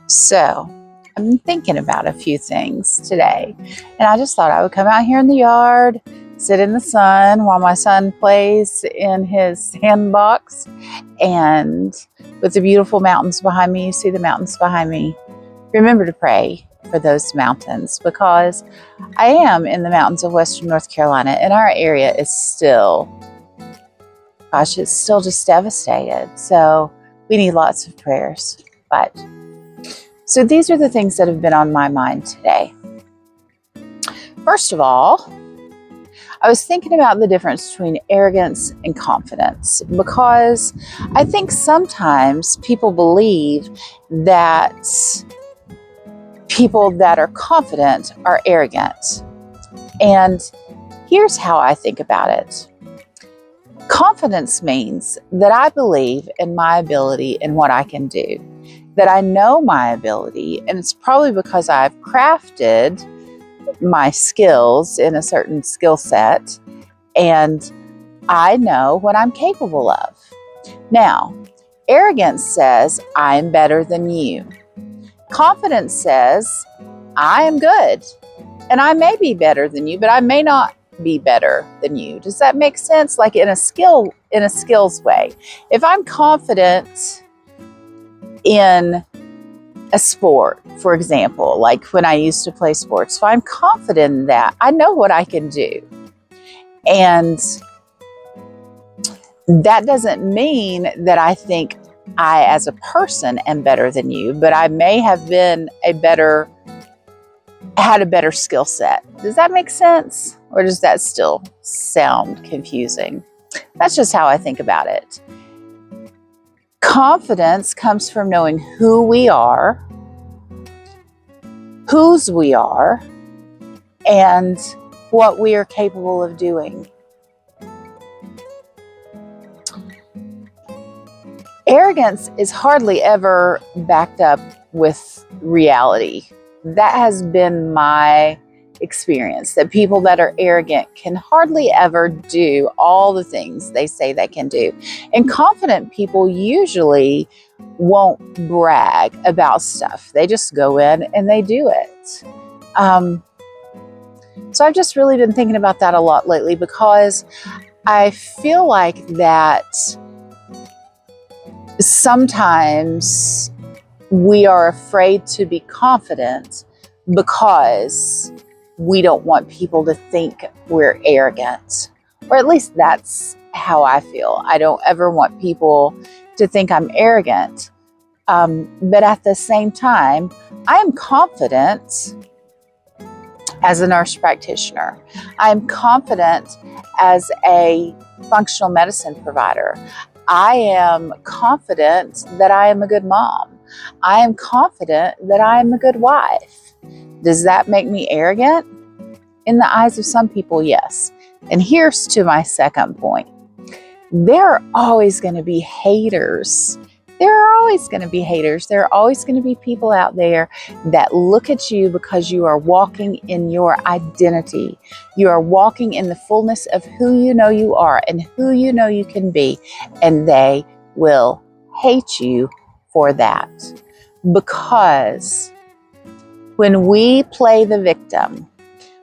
So I'm thinking about a few things today, and I just thought I would come out here in the yard, sit in the sun while my son plays in his sandbox, and with the beautiful mountains behind me, you see the mountains behind me. Remember to pray for those mountains, because I am in the mountains of Western North Carolina, and our area is still, it's still just devastated. So we need lots of prayers. So these are the things that have been on my mind today. First of all, I was thinking about the difference between arrogance and confidence, because I think sometimes people believe that people that are confident are arrogant. And here's how I think about it. Confidence means that I believe in my ability and what I can do, that I know my ability, and it's probably because I've crafted my skills in a certain skill set, and I know what I'm capable of. Now, arrogance says I'm better than you. Confidence says I am good, and I may be better than you, but I may not be better than you. Does that make sense? Like in a skills way. If I'm confident in a sport, for example, like when I used to play sports, if I'm confident in that, I know what I can do. And that doesn't mean that I think I as a person am better than you, but I may have been had a better skill set. Does that make sense? Or does that still sound confusing? That's just how I think about it. Confidence comes from knowing who we are, whose we are, and what we are capable of doing. Arrogance is hardly ever backed up with reality. That has been my experience, that people that are arrogant can hardly ever do all the things they say they can do. And confident people usually won't brag about stuff. They just go in and they do it. So I've just really been thinking about that a lot lately, because I feel like that sometimes we are afraid to be confident because we don't want people to think we're arrogant. Or at least that's how I feel. I don't ever want people to think I'm arrogant. But at the same time, I am confident as a nurse practitioner. I'm confident as a functional medicine provider. I am confident that I am a good mom. I am confident that I am a good wife. Does that make me arrogant? In the eyes of some people, yes. And here's to my second point. There are always going to be haters. There are always going to be haters. There are always going to be people out there that look at you because you are walking in your identity. You are walking in the fullness of who you know you are and who you know you can be. And they will hate you for that. Because when we play the victim,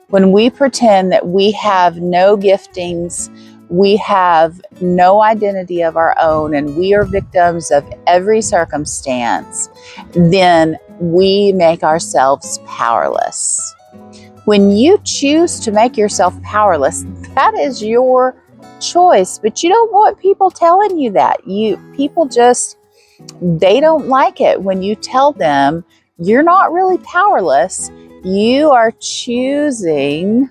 when we pretend that we have no giftings, we have no identity of our own, and we are victims of every circumstance, then we make ourselves powerless. When you choose to make yourself powerless, that is your choice, but you don't want people telling you that. People just, they don't like it when you tell them you're not really powerless. You are choosing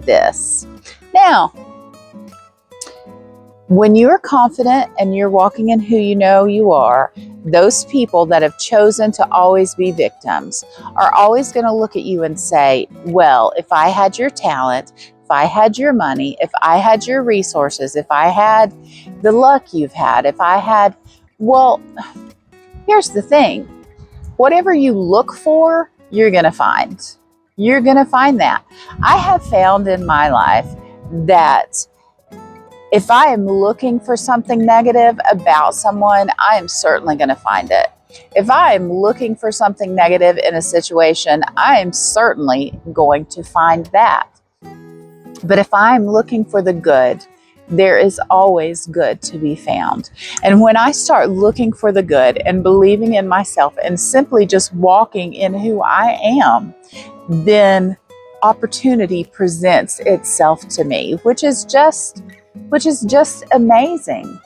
this. Now, when you're confident and you're walking in who you know you are, those people that have chosen to always be victims are always going to look at you and say, well, if I had your talent, if I had your money, if I had your resources, if I had the luck you've had, if I had, well, here's the thing. Whatever you look for, you're going to find. You're going to find that. I have found in my life that If I am looking for something negative about someone, I am certainly going to find it. If I am looking for something negative in a situation, I am certainly going to find that. But if I'm looking for the good, there is always good to be found. And when I start looking for the good and believing in myself and simply just walking in who I am, then opportunity presents itself to me, which is just amazing.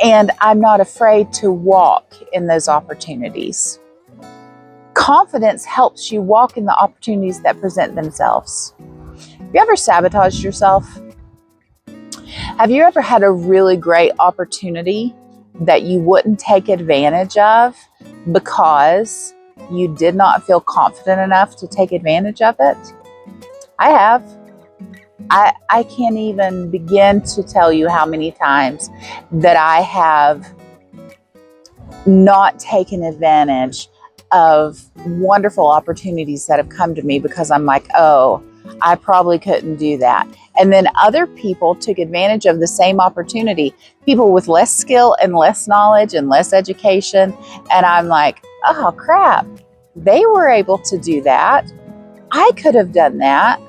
And I'm not afraid to walk in those opportunities. Confidence helps you walk in the opportunities that present themselves. Have you ever sabotaged yourself? Have you ever had a really great opportunity that you wouldn't take advantage of because you did not feel confident enough to take advantage of it? I have. I can't even begin to tell you how many times that I have not taken advantage of wonderful opportunities that have come to me because I'm like, oh, I probably couldn't do that. And then other people took advantage of the same opportunity, people with less skill and less knowledge and less education. And I'm like, oh, crap, they were able to do that. I could have done that.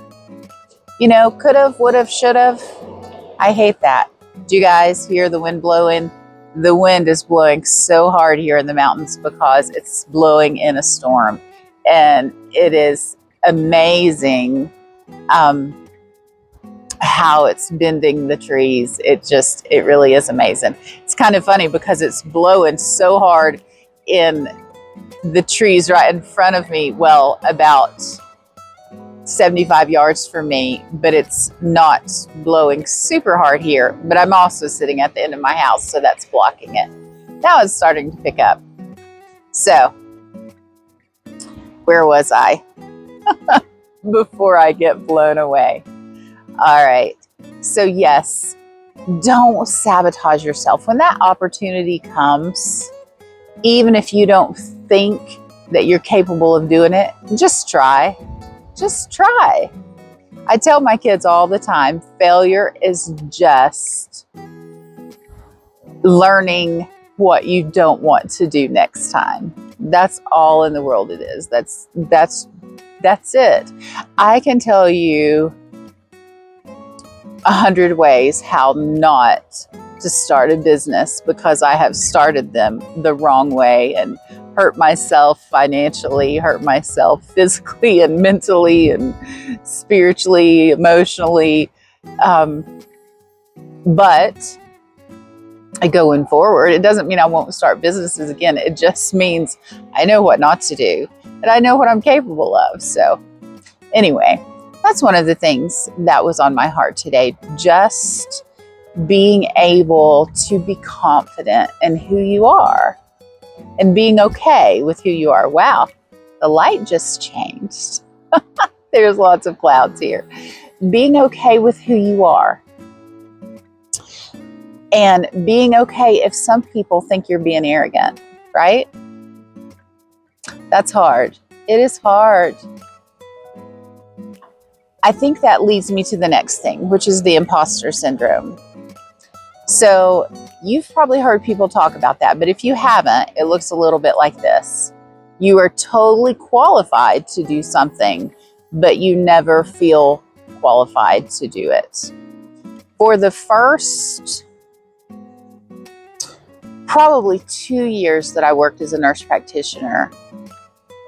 You know, could have, would have, should have. I hate that. Do you guys hear the wind blowing? The wind is blowing so hard here in the mountains because it's blowing in a storm. And it is amazing how it's bending the trees. It really is amazing. It's kind of funny because it's blowing so hard in the trees right in front of me. Well, about 75 yards from me, but it's not blowing super hard here. But I'm also sitting at the end of my house, so that's blocking it. Now it's starting to pick up. So, where was I? Before I get blown away. All right. So yes, don't sabotage yourself. When that opportunity comes, even if you don't think that you're capable of doing it, just try. Just try. I tell my kids all the time, failure is just learning what you don't want to do next time. That's all in the world it is. That's it. I can tell you 100 ways how not to start a business because I have started them the wrong way and hurt myself financially, hurt myself physically and mentally and spiritually, emotionally. But going forward, it doesn't mean I won't start businesses again. It just means I know what not to do and I know what I'm capable of. So anyway, that's one of the things that was on my heart today. Just being able to be confident in who you are and being okay with who you are. Wow, the light just changed. There's lots of clouds here. Being okay with who you are. And being okay if some people think you're being arrogant, right? That's hard. It is hard. I think that leads me to the next thing, which is the imposter syndrome. So you've probably heard people talk about that, but if you haven't, it looks a little bit like this. You are totally qualified to do something, but you never feel qualified to do it. For the first probably 2 years that I worked as a nurse practitioner,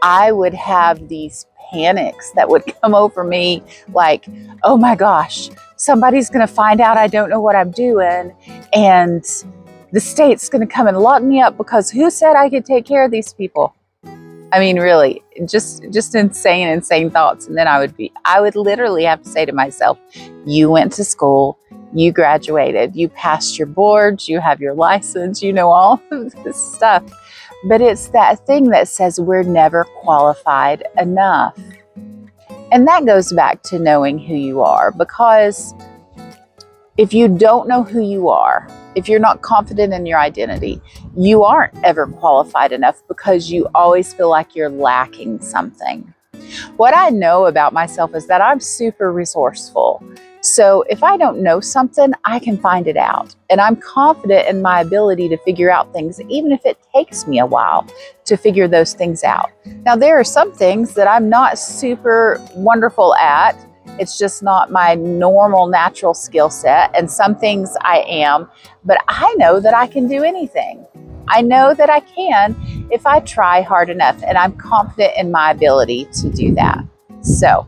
I would have these panics that would come over me like, oh my gosh, somebody's going to find out I don't know what I'm doing and the state's going to come and lock me up because who said I could take care of these people? I mean, really, just insane thoughts. And then I would literally have to say to myself, you went to school, you graduated, you passed your boards, you have your license, you know all of this stuff. But it's that thing that says we're never qualified enough. And that goes back to knowing who you are, because if you don't know who you are, if you're not confident in your identity, you aren't ever qualified enough because you always feel like you're lacking something. What I know about myself is that I'm super resourceful. So if I don't know something, I can find it out. And I'm confident in my ability to figure out things, even if it takes me a while to figure those things out. Now, there are some things that I'm not super wonderful at. It's just not my normal natural skill set. And some things I am, but I know that I can do anything. I know that I can if I try hard enough, and I'm confident in my ability to do that. So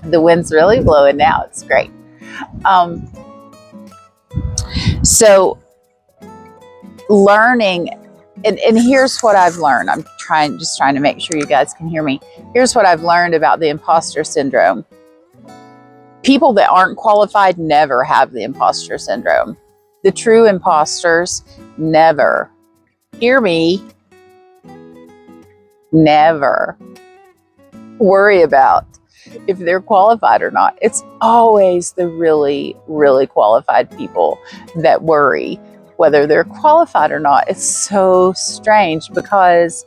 the wind's really blowing now. It's great. So learning, and here's what I've learned. I'm just trying to make sure you guys can hear me. Here's what I've learned about the imposter syndrome. People that aren't qualified never have the imposter syndrome. The true imposters never, hear me, never worry about if they're qualified or not. It's always the really, really qualified people that worry whether they're qualified or not. It's so strange, because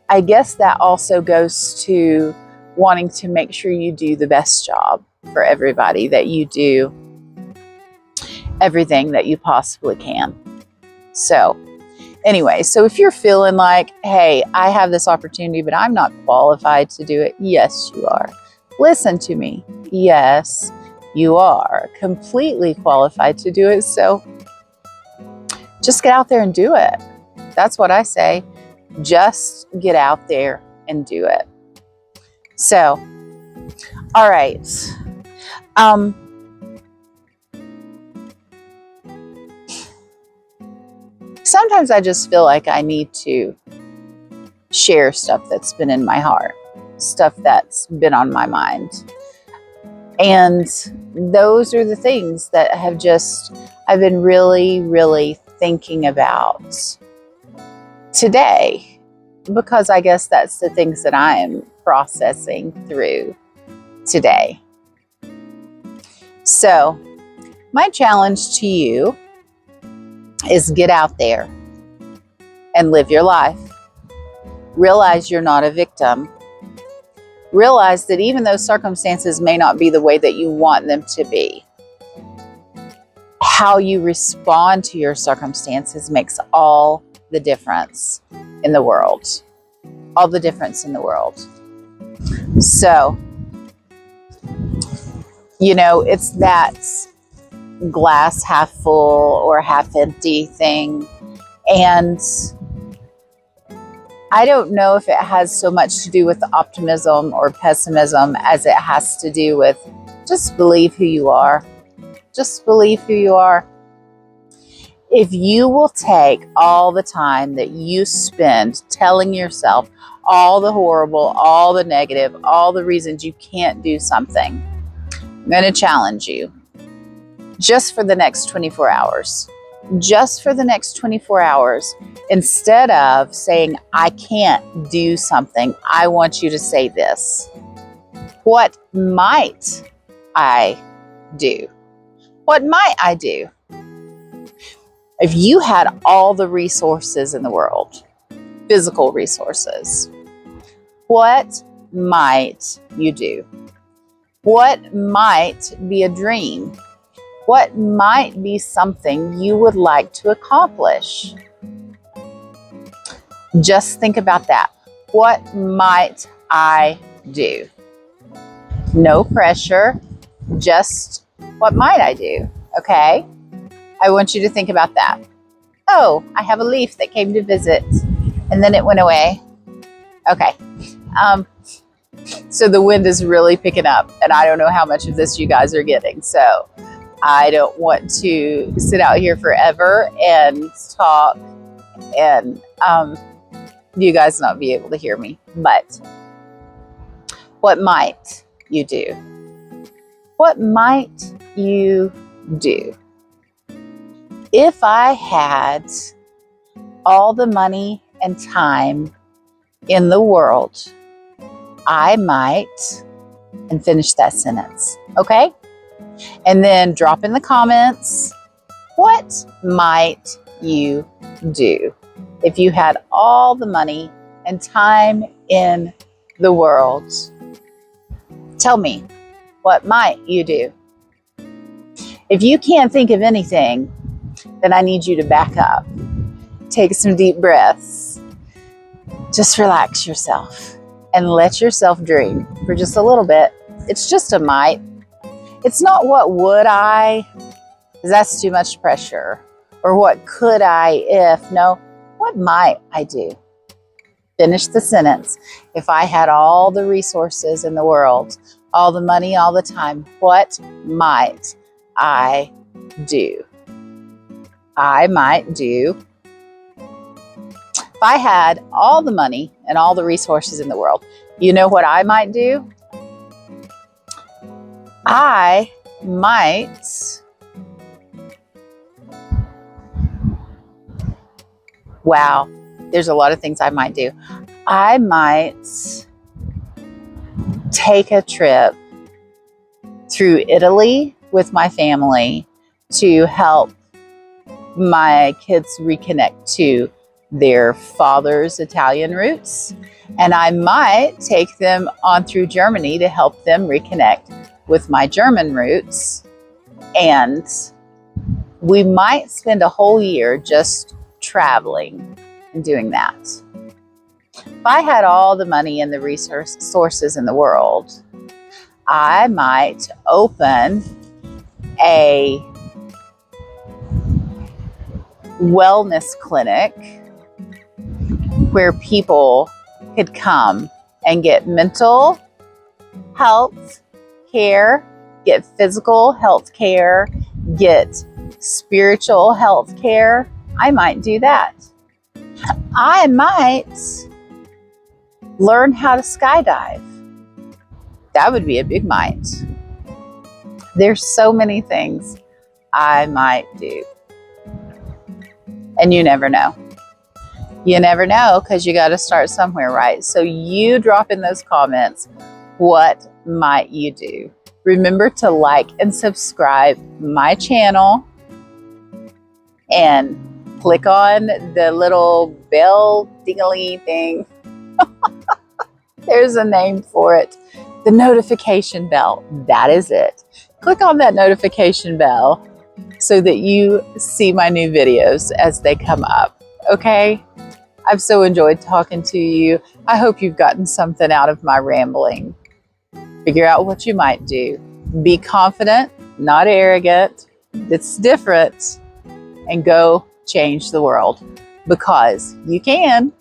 I guess that also goes to wanting to make sure you do the best job for everybody, that you do everything that you possibly can. So anyway, so if you're feeling like, hey, I have this opportunity, but I'm not qualified to do it. Yes, you are. Listen to me. Yes, you are completely qualified to do it. So just get out there and do it. That's what I say. Just get out there and do it. So, all right. Sometimes I just feel like I need to share stuff that's been in my heart, stuff that's been on my mind. And those are the things that I've been really, really thinking about today, because I guess that's the things that I am processing through today. So my challenge to you is get out there and live your life. Realize you're not a victim. Realize that even though circumstances may not be the way that you want them to be, how you respond to your circumstances makes all the difference in the world. All the difference in the world. So, it's that glass half full or half empty thing. And I don't know if it has so much to do with optimism or pessimism as it has to do with just believe who you are. Just believe who you are. If you will take all the time that you spend telling yourself all the horrible, all the negative, all the reasons you can't do something, I'm going to challenge you. Just for the next 24 hours. Just for the next 24 hours. Instead of saying, I can't do something, I want you to say this. What might I do? What might I do? If you had all the resources in the world, physical resources, what might you do? What might be a dream? What might be something you would like to accomplish? Just think about that. What might I do? No pressure, just what might I do? Okay? I want you to think about that. Oh, I have a leaf that came to visit and then it went away. Okay. So the wind is really picking up, and I don't know how much of this you guys are getting. So I don't want to sit out here forever and talk and you guys not be able to hear me. But what might you do? What might you do? If I had all the money and time in the world, I might, and finish that sentence, okay? And then drop in the comments, what might you do if you had all the money and time in the world? Tell me, What might you do? If you can't think of anything, then I need you to back up. Take some deep breaths. Just relax yourself and let yourself dream for just a little bit. It's just a might. It's not what would I, because that's too much pressure. Or what could I if? No, what might I do? Finish the sentence. If I had all the resources in the world, all the money, all the time, what might I do? I might do. If I had all the money and all the resources in the world, you know what I might do? I might, wow, there's a lot of things I might do. I might take a trip through Italy with my family to help my kids reconnect to their father's Italian roots. And I might take them on through Germany to help them reconnect with my German roots. And we might spend a whole year just traveling and doing that. If I had all the money and the resources in the world, I might open a wellness clinic where people could come and get mental health care, get physical health care, get spiritual health care. I might do that. I might learn how to skydive. That would be a big might. There's so many things I might do. And you never know. You never know, because you got to start somewhere, right? So you drop in those comments, what might you do? Remember to like and subscribe my channel and click on the little bell dingly thing. There's a name for it. The notification bell. That is it. Click on that notification bell so that you see my new videos as they come up. Okay? I've so enjoyed talking to you. I hope you've gotten something out of my rambling. Figure out what you might do. Be confident, not arrogant. It's different. And go change the world, because you can.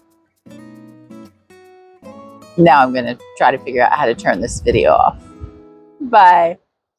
Now I'm going to try to figure out how to turn this video off. Bye.